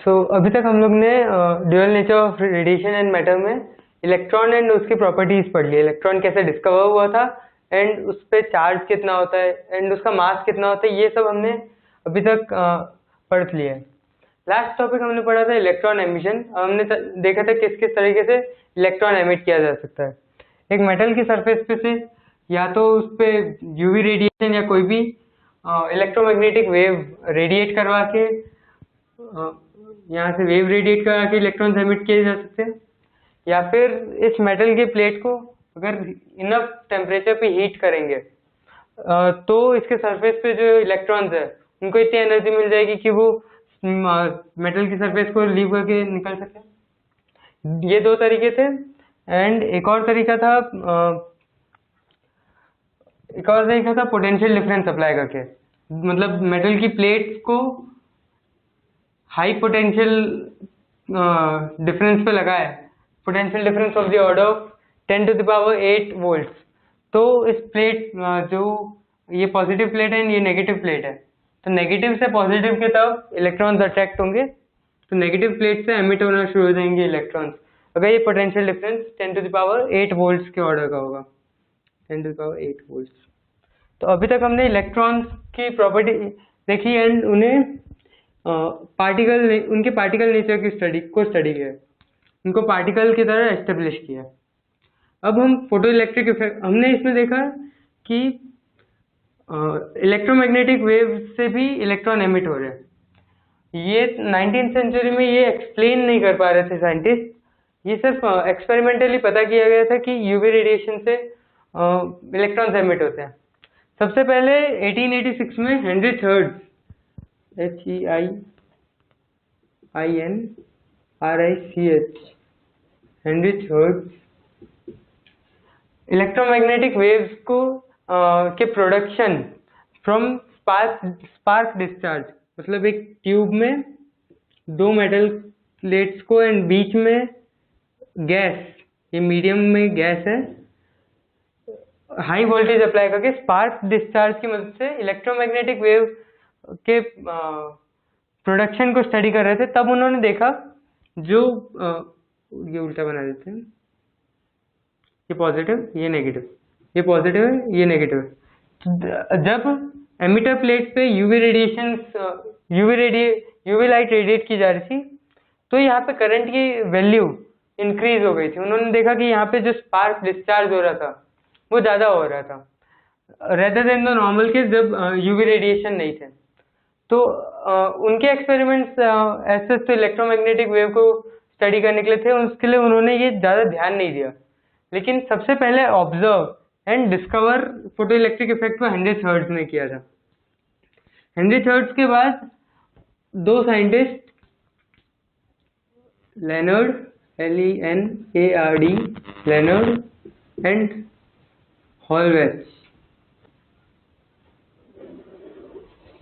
अभी तक हम लोग ने dual nature of radiation and matter में इलेक्ट्रॉन एंड उसकी प्रॉपर्टीज पढ़ ली। इलेक्ट्रॉन कैसे डिस्कवर हुआ था एंड उस पर चार्ज कितना होता है एंड उसका मास कितना होता है, ये सब हमने अभी तक पढ़ लिया है। लास्ट टॉपिक हमने पढ़ा था इलेक्ट्रॉन एमिशन। हमने देखा था किस किस तरीके से इलेक्ट्रॉन एमिट किया जा सकता है। एक मेटल की सरफेस पे से या तो उस पर यूवी रेडिएशन या कोई भी इलेक्ट्रोमैग्नेटिक वेव रेडिएट करवा के यहाँ से वेव रेडिएट करा के इलेक्ट्रॉन्स एमिट किए जा सकते हैं, या फिर इस मेटल के प्लेट को अगर इनफ टेम्परेचर पे हीट करेंगे तो इसके सरफेस पे जो इलेक्ट्रॉन्स है उनको इतनी एनर्जी मिल जाएगी कि वो मेटल की सरफेस को लीव करके निकल सके। ये दो तरीके थे। एंड एक और तरीका था पोटेंशियल डिफरेंस अप्लाई करके, मतलब मेटल की प्लेट्स को हाई पोटेंशियल डिफरेंस पे लगाए, potential difference of the order of 10⁸ volts. तो इस प्लेट जो ये पॉजिटिव प्लेट है ये नेगेटिव प्लेट है, तो नेगेटिव से पॉजिटिव की तरफ इलेक्ट्रॉन्स अट्रैक्ट होंगे, तो नेगेटिव प्लेट से एमिट होना शुरू हो जाएंगे इलेक्ट्रॉन्स अगर ये पोटेंशियल डिफरेंस 10⁸ वोल्ट्स के ऑर्डर का होगा, 10⁸ वोल्ट्स। तो अभी तक हमने इलेक्ट्रॉन्स की प्रॉपर्टी देखी एंड उन्हें उनके पार्टिकल नेचर की स्टडी किया, उनको पार्टिकल की तरह एस्टेब्लिश किया। अब हम फोटो इलेक्ट्रिक इफेक्ट हमने इसमें देखा कि इलेक्ट्रोमैग्नेटिक वेव से भी इलेक्ट्रॉन एमिट हो रहे हैं। ये 19th सेंचुरी में ये एक्सप्लेन नहीं कर पा रहे थे साइंटिस्ट, ये सिर्फ एक्सपेरिमेंटली पता किया गया था कि यूवी रेडिएशन से इलेक्ट्रॉन्स एमिट होते हैं। सबसे पहले 1886 में Henry third Henry third electromagnetic waves को के प्रोडक्शन फ्रॉम स्पार्क डिस्चार्ज, मतलब एक ट्यूब में दो मेटल प्लेट्स को एंड बीच में गैस, ये मीडियम में गैस है, हाई वोल्टेज अप्लाई करके स्पार्क डिस्चार्ज की मदद से इलेक्ट्रोमैग्नेटिक वेव के प्रोडक्शन को स्टडी कर रहे थे। तब उन्होंने देखा जो ये उल्टा बना देते हैं, ये पॉजिटिव ये नेगेटिव, ये पॉजिटिव है ये नेगेटिव है। जब एमिटर प्लेट पे यूवी लाइट रेडिएट की जा रही थी तो यहाँ पे करंट की वैल्यू इंक्रीज हो गई थी। उन्होंने देखा कि यहाँ पे जो स्पार्क डिस्चार्ज हो रहा था वो ज़्यादा हो रहा था rather than the normal case जब यूवी रेडिएशन नहीं थे। तो उनके एक्सपेरिमेंट्स ऐसे तो इलेक्ट्रोमैग्नेटिक वेव को स्टडी करने के लिए थे, उसके लिए उन्होंने ये ज़्यादा ध्यान नहीं दिया। लेकिन सबसे पहले observe and discover photoelectric effect को हेनरी थर्ड्स ने किया था। हेनरी थर्ड्स के बाद दो scientist Lenard LENARD Lenard and Hallwachs,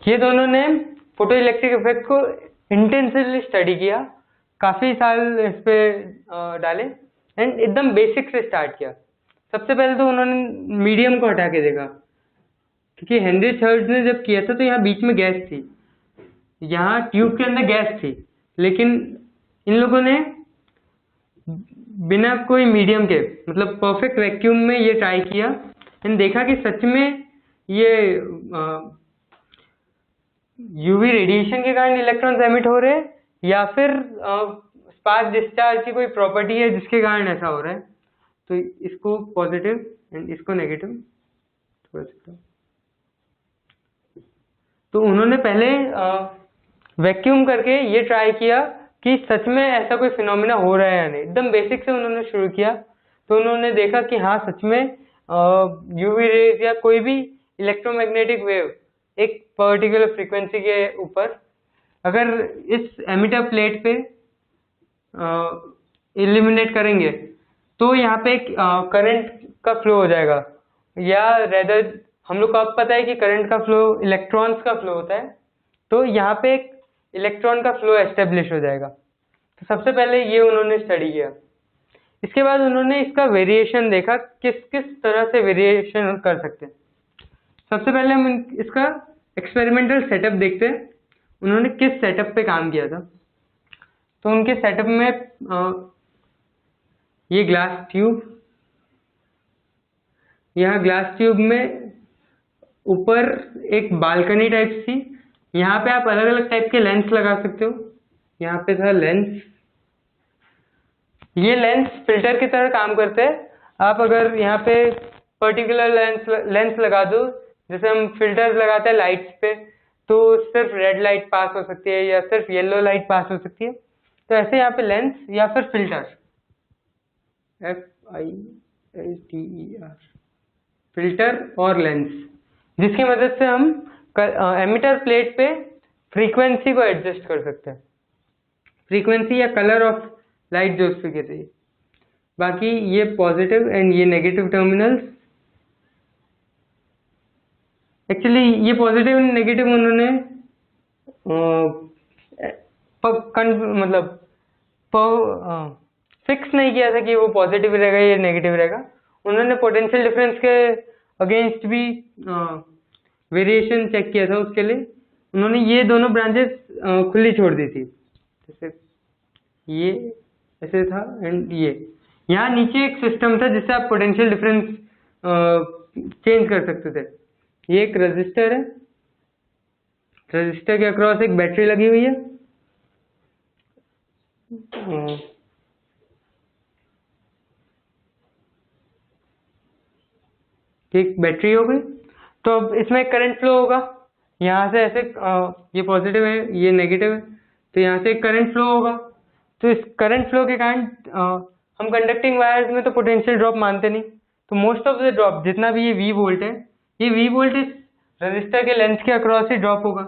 ये दोनों ने फोटो इलेक्ट्रिक इफेक्ट को इंटेंसिवली स्टडी किया, काफ़ी साल इस पे डाले एंड एकदम बेसिक से स्टार्ट किया। सबसे पहले तो उन्होंने मीडियम को हटा के देखा, क्योंकि हेनरी थर्ड ने जब किया था तो यहाँ बीच में गैस थी, यहाँ ट्यूब के अंदर गैस थी, लेकिन इन लोगों ने बिना कोई मीडियम के मतलब परफेक्ट वैक्यूम में ये ट्राई किया एंड देखा कि सच में ये यूवी रेडिएशन के कारण इलेक्ट्रॉन्स एमिट हो रहे हैं या फिर स्पार्क डिस्चार्ज की कोई प्रॉपर्टी है जिसके कारण ऐसा हो रहा है। तो इसको पॉजिटिव एंड इसको नेगेटिव, तो उन्होंने पहले वैक्यूम करके ये ट्राई किया कि सच में ऐसा कोई फिनोमिना हो रहा है या नहीं। एकदम बेसिक से उन्होंने शुरू किया, तो उन्होंने देखा कि हाँ सच में यूवी रेज या कोई भी इलेक्ट्रोमैग्नेटिक वेव एक पर्टिकुलर फ्रीक्वेंसी के ऊपर अगर इस एमिटर प्लेट पे इल्यूमिनेट करेंगे तो यहाँ पे एक करंट का फ्लो हो जाएगा, या रेदर हम लोग को अब पता है कि करंट का फ्लो इलेक्ट्रॉन्स का फ्लो होता है, तो यहाँ पे एक इलेक्ट्रॉन का फ्लो एस्टेब्लिश हो जाएगा। तो सबसे पहले ये उन्होंने स्टडी किया। इसके बाद उन्होंने इसका वेरिएशन देखा, किस किस तरह से वेरिएशन कर सकते हैं। सबसे पहले हम इसका एक्सपेरिमेंटल सेटअप देखते हैं, उन्होंने किस सेटअप पे काम किया था। तो उनके सेटअप में ये ग्लास ट्यूब, यहाँ ग्लास ट्यूब में ऊपर एक बालकनी टाइप सी, यहाँ पे आप अलग अलग टाइप के लेंस लगा सकते हो। यहाँ पे था लेंस, ये लेंस फिल्टर की तरह काम करते हैं। आप अगर यहाँ पे पर्टिकुलर लेंस लगा दो, जैसे हम फिल्टर लगाते हैं लाइट्स पे, तो सिर्फ रेड लाइट पास हो सकती है या सिर्फ येलो लाइट पास हो सकती है। तो ऐसे यहाँ पे लेंस या फिर फिल्टर, FILTER, फिल्टर और लेंस, जिसकी मदद से हम एमिटर प्लेट पे फ्रीक्वेंसी को एडजस्ट कर सकते हैं, फ्रीक्वेंसी या कलर ऑफ लाइट जो उस पर गिर रही है। बाकी ये पॉजिटिव एंड ये नेगेटिव टर्मिनल्स, एक्चुअली ये पॉजिटिव एंड नेगेटिव उन्होंने मतलब फिक्स नहीं किया था कि वो पॉजिटिव रहेगा या नेगेटिव रहेगा। उन्होंने पोटेंशियल डिफरेंस के अगेंस्ट भी वेरिएशन चेक किया था। उसके लिए उन्होंने ये दोनों ब्रांचेस खुली छोड़ दी थी, जैसे ये ऐसे था एंड ये यहाँ नीचे एक सिस्टम था जिससे आप पोटेंशियल डिफरेंस चेंज कर सकते थे। ये एक रजिस्टर है, रजिस्टर के अक्रॉस एक बैटरी लगी हुई है। एक बैटरी हो गई, तो अब इसमें करंट फ्लो होगा। यहाँ से ऐसे ये पॉजिटिव है ये नेगेटिव है, तो यहाँ से एक करंट फ्लो होगा। तो इस करंट फ्लो के कारण हम कंडक्टिंग वायर्स में तो पोटेंशियल ड्रॉप मानते नहीं, तो मोस्ट ऑफ द ड्रॉप जितना भी ये V वोल्ट है, ये V वोल्ट इस रजिस्टर के लेंथ के अक्रॉस ही ड्रॉप होगा।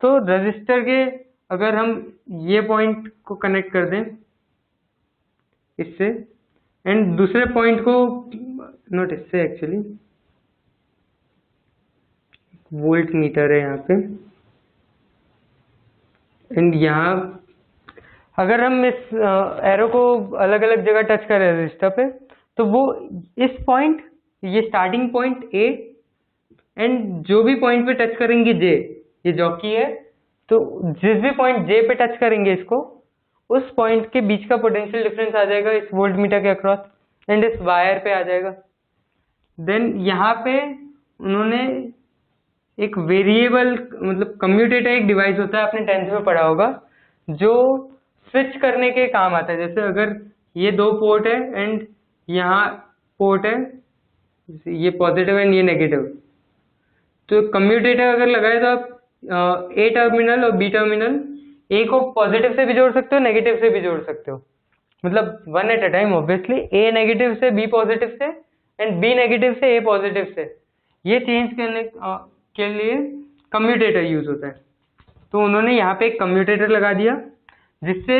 तो रजिस्टर के अगर हम ये पॉइंट को कनेक्ट कर दें इससे एंड दूसरे पॉइंट को, नॉट इससे एक्चुअली, वोल्ट मीटर है यहाँ पे, एंड यहाँ अगर हम इस एरो को अलग अलग जगह टच करें रजिस्टर पे, तो वो इस पॉइंट, ये स्टार्टिंग पॉइंट A एंड जो भी पॉइंट पे टच करेंगे J, ये जॉकी है, तो जिस भी पॉइंट J पे टच करेंगे इसको, उस पॉइंट के बीच का पोटेंशियल डिफरेंस आ जाएगा इस वोल्ट मीटर के अक्रॉस एंड इस वायर पे आ जाएगा। देन यहाँ पे उन्होंने एक वेरिएबल, मतलब कम्यूटेटर एक डिवाइस होता है, आपने 10th में पढ़ा होगा, जो स्विच करने के काम आता है। जैसे अगर ये दो पोर्ट है एंड यहाँ पोर्ट है, ये पॉजिटिव एंड ये नेगेटिव, तो कम्यूटेटर अगर लगाए तो आप A टर्मिनल और B टर्मिनल, A को पॉजिटिव से भी जोड़ सकते हो, नेगेटिव से भी जोड़ सकते हो, मतलब one at a time obviously, A negative से B पॉजिटिव से एंड B नेगेटिव से A पॉजिटिव से। ये चेंज करने के लिए कम्यूटेटर यूज होता है। तो उन्होंने यहाँ पे एक कम्यूटेटर लगा दिया, जिससे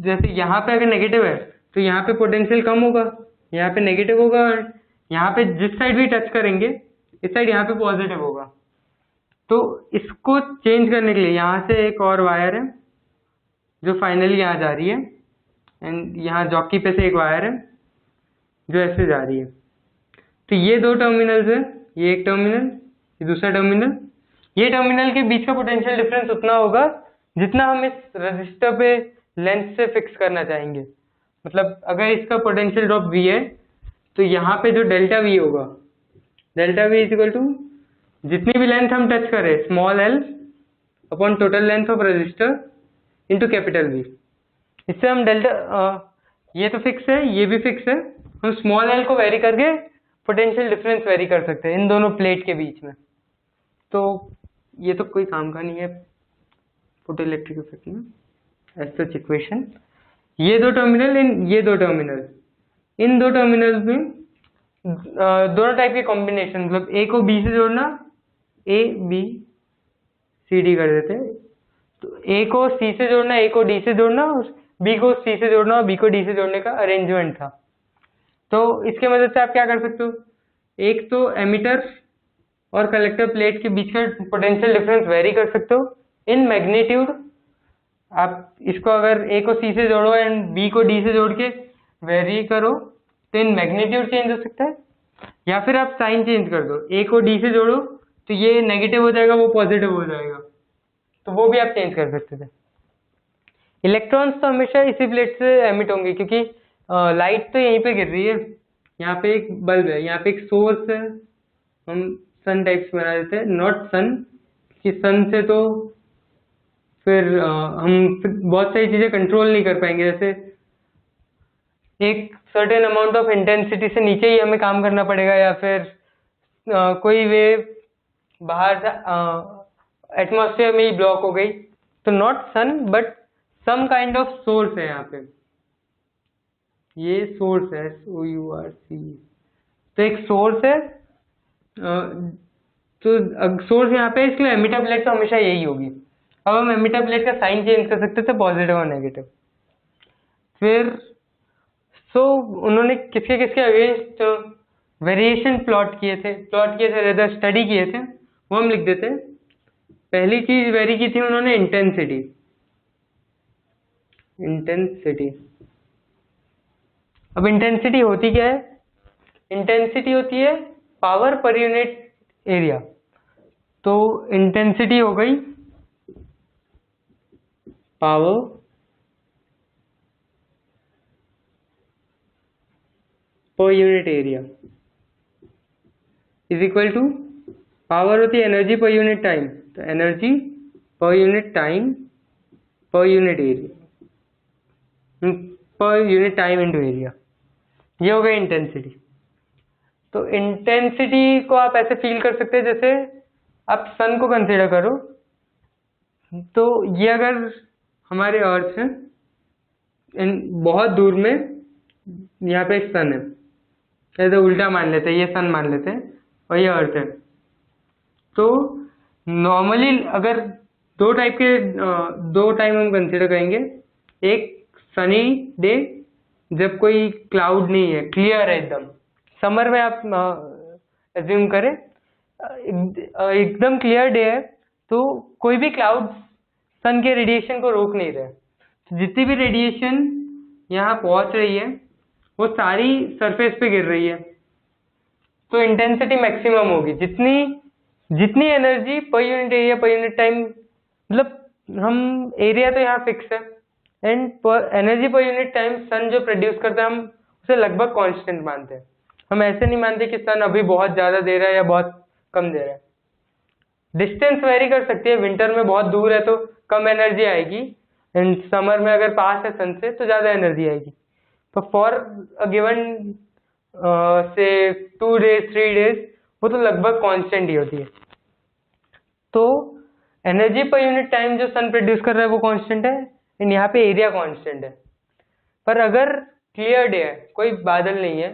जैसे यहाँ पे अगर नेगेटिव है तो यहाँ पे पोटेंशियल कम होगा, यहाँ पे नेगेटिव होगा, और यहाँ पे जिस साइड भी टच करेंगे इस साइड यहाँ पे पॉजिटिव होगा। तो इसको चेंज करने के लिए यहाँ से एक और वायर है जो फाइनली यहाँ जा रही है, एंड यहाँ जॉकी पे से एक वायर है जो ऐसे जा रही है। तो ये दो टर्मिनल्स है, ये एक टर्मिनल, ये दूसरा टर्मिनल। ये टर्मिनल के बीच का पोटेंशियल डिफरेंस उतना होगा जितना हम इस रजिस्टर पे लेंथ से फिक्स करना चाहेंगे। मतलब अगर इसका पोटेंशियल ड्रॉप V है, तो यहाँ पे जो डेल्टा V होगा, delta V is equal to जितनी भी लेंथ हम टच करें, small l upon total length of register into capital V। इससे हम डेल्टा, ये तो फिक्स है, ये भी फिक्स है, हम स्मॉल l को वेरी करके पोटेंशियल डिफरेंस वेरी कर सकते हैं इन दोनों प्लेट के बीच में। तो ये तो कोई काम का नहीं है फोटो इलेक्ट्रिक इफेक्ट में, एज सच इक्वेशन। ये दो टर्मिनल ये दो टर्मिनल, इन दो टर्मिनल्स में दोनों टाइप के कॉम्बिनेशन, मतलब A को B से जोड़ना, A B C D कर देते हैं, तो A को C से जोड़ना, A को D से जोड़ना, और B को C से जोड़ना और B को D से जोड़ने का अरेंजमेंट था। तो इसके मदद से आप क्या कर सकते हो, एक तो एमिटर और कलेक्टर प्लेट के बीच का पोटेंशियल डिफरेंस वेरी कर सकते हो इन मैग्नीट्यूड। आप इसको अगर A को C से जोड़ो एंड B को D से जोड़ के वेरी करो तो इन मैग्नीट्यूड चेंज हो सकता है, या फिर आप साइन चेंज कर दो, A को D से जोड़ो तो ये नेगेटिव हो जाएगा, वो पॉजिटिव हो जाएगा, तो वो भी आप चेंज कर सकते थे। इलेक्ट्रॉन्स तो हमेशा इसी प्लेट से एमिट होंगे, क्योंकि लाइट तो यहीं पे गिर रही है। यहाँ पे एक बल्ब है, यहाँ पे एक सोर्स है, हम सन टाइप्स बना देते हैं, नॉट सन, कि सन से तो फिर हम फिर बहुत सारी चीजें कंट्रोल नहीं कर पाएंगे। जैसे एक सर्टेन अमाउंट ऑफ इंटेंसिटी से नीचे ही हमें काम करना पड़ेगा, या फिर कोई वेव बाहर एटमॉस्फेयर में ही ब्लॉक हो गई, तो not sun but some kind of source है। यहाँ पे ये सोर्स है, SOURC, तो एक सोर्स है। तो सोर्स यहाँ पे, इसलिए एमिटर प्लेट तो हमेशा यही होगी। अब हम एमिटर प्लेट का साइन चेंज कर सकते थे, पॉजिटिव और नेगेटिव। फिर उन्होंने किसके किसके अगेंस्ट वेरिएशन प्लॉट किए थे, रेदर स्टडी किए थे, वो हम लिख देते हैं। पहली चीज वेरी की थी उन्होंने, इंटेंसिटी। अब इंटेंसिटी होती क्या है? इंटेंसिटी होती है पावर पर यूनिट एरिया। तो इंटेंसिटी हो गई power per unit area is equal to, power होती है एनर्जी पर यूनिट टाइम, तो energy per unit time per unit area, per unit time into area, ये हो गई इंटेंसिटी। तो इंटेंसिटी को आप ऐसे फील कर सकते हैं जैसे आप सन को कंसीडर करो, तो ये अगर हमारे अर्थ है बहुत दूर में, यहाँ पे एक सन है, ऐसे उल्टा मान लेते हैं, ये सन मान लेते हैं और ये अर्थ है। तो नॉर्मली अगर दो टाइम हम कंसीडर करेंगे, एक सनी डे जब कोई क्लाउड नहीं है, क्लियर है एकदम, समर में आप एज्यूम करें एकदम क्लियर डे है, तो कोई भी क्लाउड सन के रेडिएशन को रोक नहीं रहे। जितनी भी रेडिएशन यहाँ पहुंच रही है वो सारी सरफेस पे गिर रही है, तो इंटेंसिटी मैक्सिमम होगी। जितनी energy per unit area per unit time, मतलब हम एरिया तो यहाँ फिक्स है, and energy per unit time sun जो प्रोड्यूस करता है हम उसे लगभग कांस्टेंट मानते हैं। हम ऐसे नहीं मानते कि सन अभी बहुत ज़्यादा दे रहा है या बहुत कम दे रहा है। डिस्टेंस वेरी कर सकती है, विंटर में बहुत दूर है तो कम एनर्जी आएगी, एंड समर में अगर पास है सन से तो ज़्यादा एनर्जी आएगी। तो फॉर अ गिवन से 2 days 3 days वो तो लगभग कांस्टेंट ही होती है। तो एनर्जी पर यूनिट टाइम जो सन प्रोड्यूस कर रहा है वो कांस्टेंट है, एंड यहाँ पे एरिया कांस्टेंट है। पर अगर क्लियर डे है, कोई बादल नहीं है,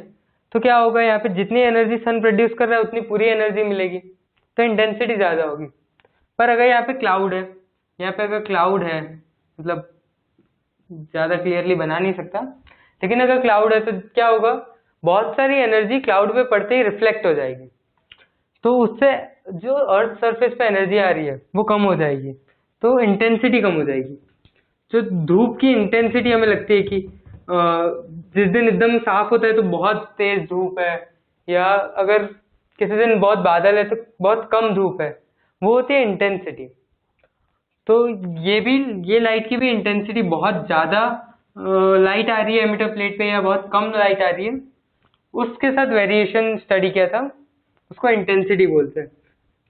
तो क्या होगा, यहाँ पे जितनी एनर्जी सन प्रोड्यूस कर रहा है उतनी पूरी एनर्जी मिलेगी, तो इंटेंसिटी ज़्यादा होगी। पर अगर यहाँ पे क्लाउड है, मतलब ज़्यादा क्लियरली बना नहीं सकता, लेकिन अगर क्लाउड है तो क्या होगा, बहुत सारी एनर्जी क्लाउड पे पड़ते ही रिफ्लेक्ट हो जाएगी, तो उससे जो अर्थ सरफेस पे एनर्जी आ रही है वो कम हो जाएगी, तो इंटेंसिटी कम हो जाएगी। जो धूप की इंटेंसिटी हमें लगती है कि जिस दिन एकदम साफ होता है तो बहुत तेज धूप है, या अगर किसी दिन बहुत बादल है तो बहुत कम धूप है, वो होती है इंटेंसिटी। तो ये लाइट की भी इंटेंसिटी, बहुत ज़्यादा लाइट आ रही है एमिटर प्लेट पे या बहुत कम लाइट आ रही है, उसके साथ वेरिएशन स्टडी किया था, उसको इंटेंसिटी बोलते हैं।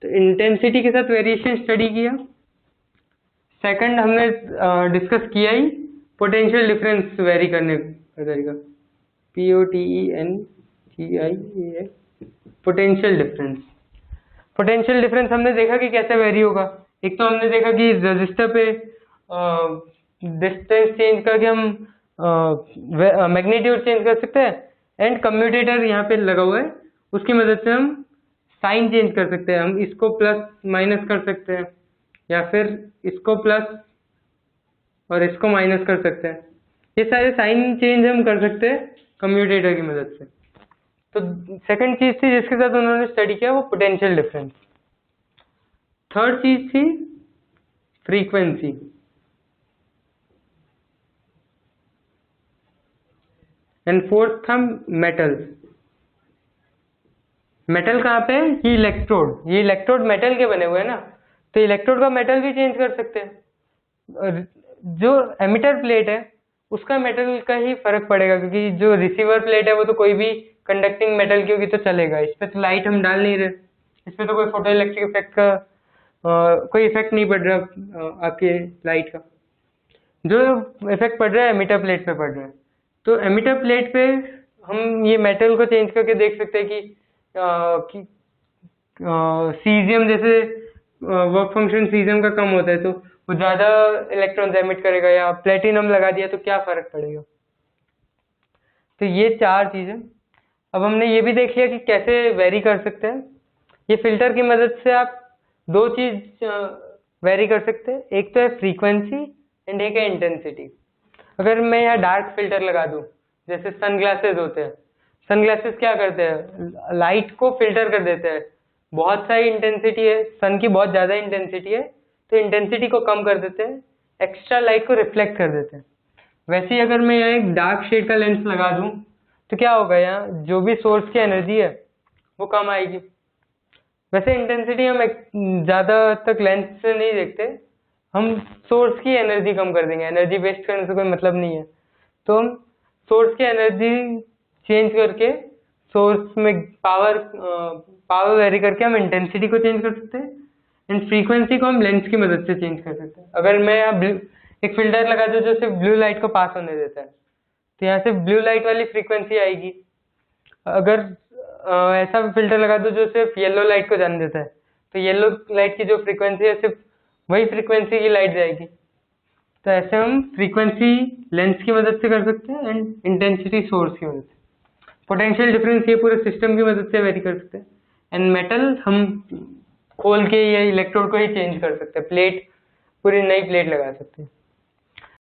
तो इंटेंसिटी के साथ वेरिएशन स्टडी किया। सेकंड हमने डिस्कस किया ही पोटेंशियल डिफरेंस वेरी करने का तरीका, POTENTIAL, पोटेंशियल डिफरेंस हमने देखा कि कैसे वेरी होगा। एक तो हमने देखा कि रजिस्टर पे डिस्टेंस चेंज करके हम मैग्नीट्यूड चेंज कर सकते हैं, एंड कम्यूटेटर यहाँ पे लगा हुआ है, उसकी मदद से हम साइन चेंज कर सकते हैं। हम इसको प्लस माइनस कर सकते हैं, या फिर इसको प्लस और इसको माइनस कर सकते हैं। ये सारे साइन चेंज हम कर सकते हैं कम्यूटेटर की मदद से। तो सेकंड चीज थी जिसके साथ उन्होंने स्टडी किया वो पोटेंशियल डिफरेंस। थर्ड चीज थी फ्रीक्वेंसी, एंड फोर्थ था मेटल। मेटल कहाँ पे है? ये इलेक्ट्रोड मेटल के बने हुए हैं ना, तो इलेक्ट्रोड का मेटल भी चेंज कर सकते हैं। जो एमिटर प्लेट है उसका मेटल का ही फर्क पड़ेगा, क्योंकि जो रिसीवर प्लेट है वो तो कोई भी कंडक्टिंग मेटल की होगी तो चलेगा। इस पे तो लाइट हम डाल नहीं रहे, इस पे तो कोई फोटो इलेक्ट्रिक इफेक्ट का कोई इफेक्ट नहीं पड़ रहा आपके लाइट का। जो इफेक्ट पड़ रहा है एमिटर प्लेट पे पड़ रहा है। तो एमिटर प्लेट पे हम ये मेटल को चेंज करके देख सकते हैं कि सीजियम जैसे वर्क फंक्शन सीजियम का कम होता है तो वो ज़्यादा इलेक्ट्रॉन्स एमिट करेगा, या प्लेटिनम लगा दिया तो क्या फ़र्क पड़ेगा। तो ये 4 चीज़ें। अब हमने ये भी देख लिया कि कैसे वेरी कर सकते हैं। ये फिल्टर की मदद से आप 2 चीज़ वेरी कर सकते हैं, एक तो है फ्रीक्वेंसी एंड एक है इंटेंसिटी। अगर मैं यहाँ डार्क फिल्टर लगा दूँ, जैसे सनग्लासेस होते हैं, सनग्लासेस क्या करते हैं, लाइट को फिल्टर कर देते हैं। बहुत सारी इंटेंसिटी है, सन की बहुत ज़्यादा इंटेंसिटी है तो इंटेंसिटी को कम कर देते हैं, एक्स्ट्रा लाइट को रिफ्लेक्ट कर देते हैं। वैसे ही अगर मैं यहाँ एक डार्क शेड का लेंस लगा दूँ तो क्या होगा, यहाँ जो भी सोर्स की एनर्जी है वो कम आएगी। वैसे इंटेंसिटी हम ज़्यादा तक लेंस से नहीं देखते, हम सोर्स की एनर्जी कम कर देंगे, एनर्जी वेस्ट करने से कोई मतलब नहीं है। तो हम सोर्स की एनर्जी चेंज करके सोर्स में पावर वेरी करके हम इंटेंसिटी को चेंज कर सकते हैं, एंड फ्रीक्वेंसी को हम लेंस की मदद से चेंज कर सकते हैं। अगर मैं यहाँ एक फिल्टर लगा दूँ जो सिर्फ ब्लू लाइट को पास होने देता है तो यहाँ सिर्फ ब्लू लाइट वाली फ्रीक्वेंसी आएगी। अगर ऐसा फिल्टर लगा दो जो सिर्फ येलो लाइट को जाने देता है तो येलो लाइट की जो फ्रीक्वेंसी है सिर्फ वही फ्रीक्वेंसी की लाइट जाएगी। तो ऐसे हम फ्रीक्वेंसी लेंस की मदद से कर सकते हैं एंड इंटेंसिटी सोर्स की मदद से। पोटेंशियल डिफरेंस ये पूरे सिस्टम की मदद से वेरी कर सकते हैं, एंड मेटल हम खोल के या इलेक्ट्रोड को ही चेंज कर सकते हैं, प्लेट पूरी नई प्लेट लगा सकते हैं।